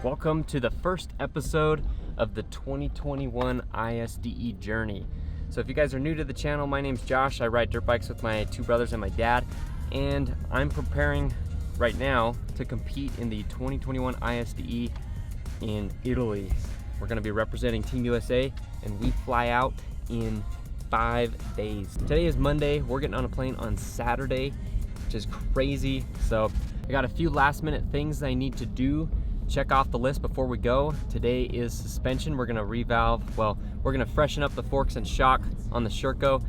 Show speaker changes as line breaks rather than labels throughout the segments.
Welcome to the first episode of the 2021 ISDE journey. So if you guys are new to the channel, my name's Josh. I ride dirt bikes with my two brothers and my dad, and I'm preparing right now to compete in the 2021 ISDE in Italy. We're going to be representing Team USA, and we fly out in 5 days. Today is Monday. We're getting on a plane on Saturday, which is crazy. So I got a few last minute things I need to do. Check off the list before we go. Today is suspension. We're gonna revalve. Well, we're gonna freshen up the forks and shock on the Sherco,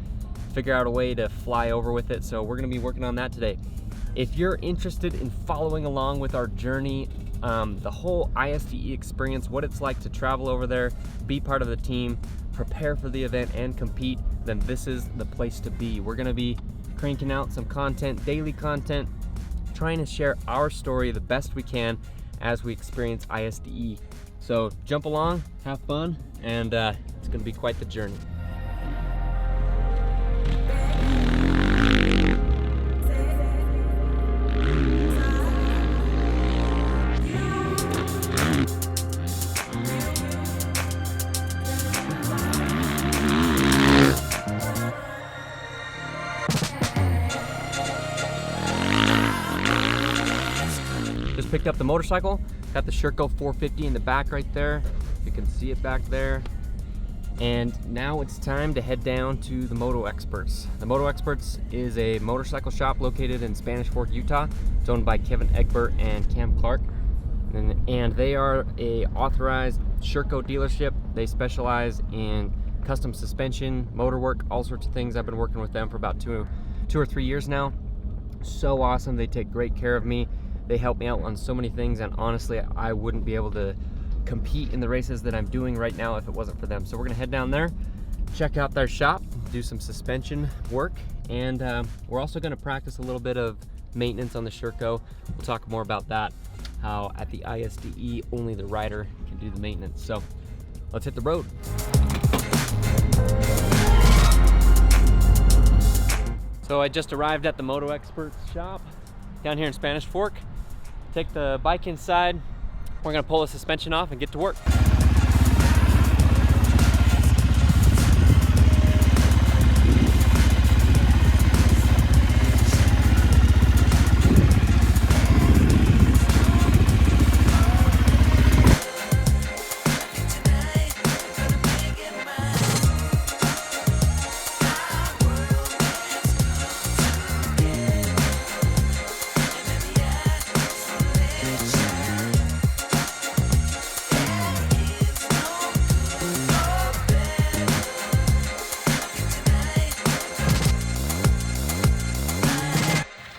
figure out a way to fly over with it. So we're gonna be working on that today. If you're interested in following along with our journey, the whole ISDE experience, what it's like to travel over there, be part of the team, prepare for the event and compete, then this is the place to be. We're gonna be cranking out some content, daily content, trying to share our story the best we can as we experience ISDE. So jump along, have fun, and it's gonna be quite the journey. Just picked up the motorcycle, got the Sherco 450 in the back right there. You can see it back there. And now it's time to head down to the Moto Experts. The Moto Experts is a motorcycle shop located in Spanish Fork, Utah. It's owned by Kevin Egbert and Cam Clark. And they are a authorized Sherco dealership. They specialize in custom suspension, motor work, all sorts of things. I've been working with them for about two or 3 years now. So awesome. They take great care of me. They help me out on so many things, and honestly, I wouldn't be able to compete in the races that I'm doing right now if it wasn't for them. So we're gonna head down there, check out their shop, do some suspension work, and we're also gonna practice a little bit of maintenance on the Sherco. We'll talk more about that, how at the ISDE, only the rider can do the maintenance. So let's hit the road. So I just arrived at the Moto Experts shop down here in Spanish Fork. Take the bike inside. We're gonna pull the suspension off and get to work.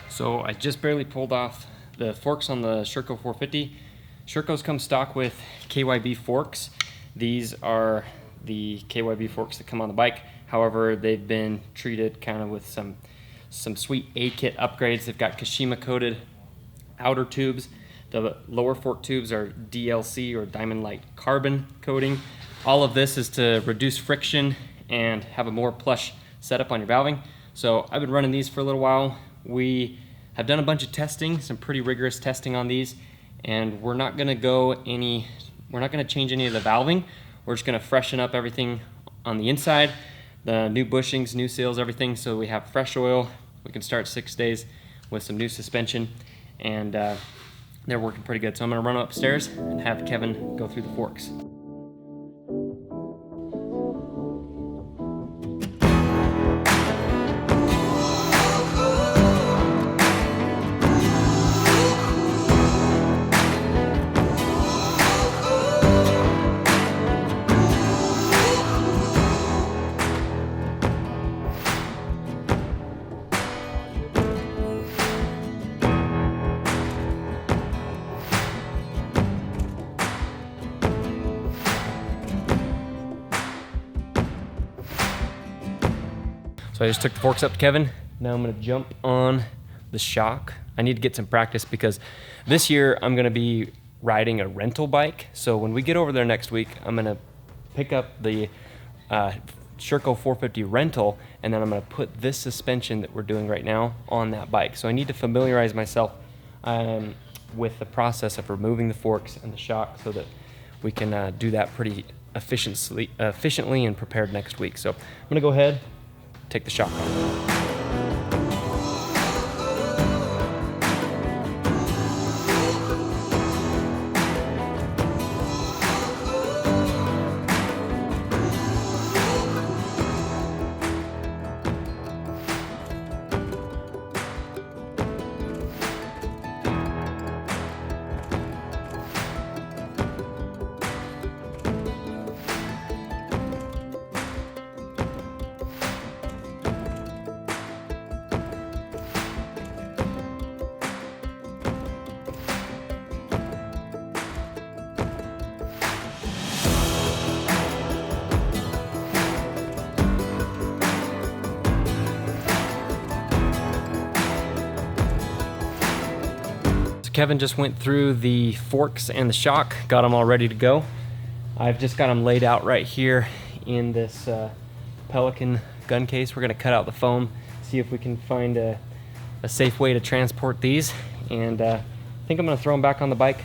So I just barely pulled off the forks on the Sherco 450. Shercos come stock with KYB forks. These are the KYB forks that come on the bike. However, they've been treated kind of with some sweet A-kit upgrades. They've got Kashima coated outer tubes. The lower fork tubes are DLC or Diamond Light carbon coating. All of this is to reduce friction and have a more plush setup on your valving. So I've been running these for a little while. We have done a bunch of testing, some pretty rigorous testing on these, and we're not gonna change any of the valving. We're just gonna freshen up everything on the inside, the new bushings, new seals, everything, so we have fresh oil. We can start 6 days with some new suspension, and they're working pretty good. So I'm gonna run upstairs and have Kevin go through the forks. So I just took the forks up to Kevin. Now I'm gonna jump on the shock. I need to get some practice because this year I'm gonna be riding a rental bike. So when we get over there next week, I'm gonna pick up the Sherco 450 rental, and then I'm gonna put this suspension that we're doing right now on that bike. So I need to familiarize myself. with the process of removing the forks and the shock so that we can do that pretty efficiently and prepared next week. So I'm gonna go ahead, take the shock off. Kevin just went through the forks and the shock, got them all ready to go. I've just got them laid out right here in this Pelican gun case. We're gonna cut out the foam, see if we can find a safe way to transport these. And I think I'm gonna throw them back on the bike,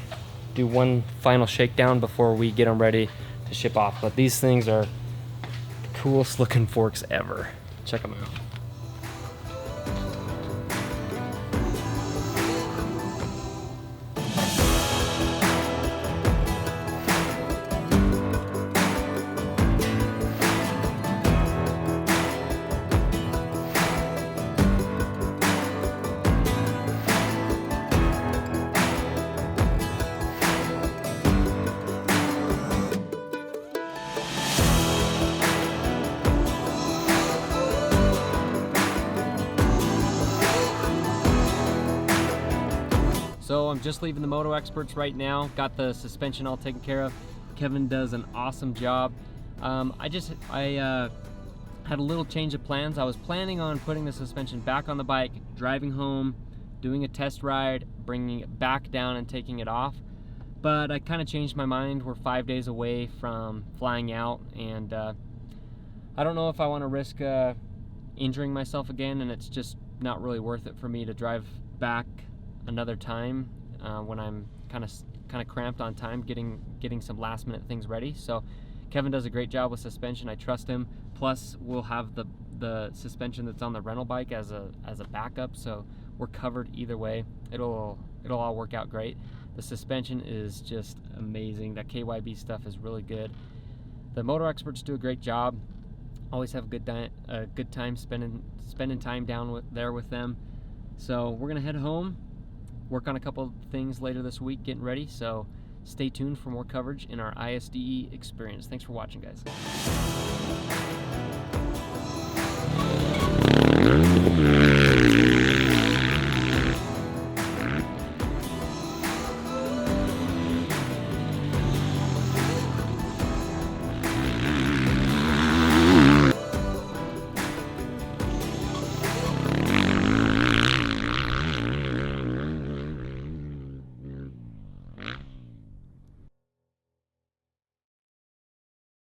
do one final shakedown before we get them ready to ship off. But these things are the coolest looking forks ever. Check them out. So I'm just leaving the Moto Experts right now. Got the suspension all taken care of. Kevin does an awesome job. I had a little change of plans. I was planning on putting the suspension back on the bike, driving home, doing a test ride, bringing it back down and taking it off. But I kind of changed my mind. We're 5 days away from flying out, and I don't know if I want to risk injuring myself again, and it's just not really worth it for me to drive back another time when I'm kind of cramped on time getting some last minute things ready. So Kevin does a great job with suspension. I trust him. Plus we'll have the suspension that's on the rental bike as a backup, so we're covered either way. It'll all work out great. The suspension is just amazing. That KYB stuff is really good. The Moto Experts do a great job. Always have a good time spending time down there with them. So we're gonna head home, work on a couple of things later this week, getting ready. So stay tuned for more coverage in our ISDE experience. Thanks for watching, guys.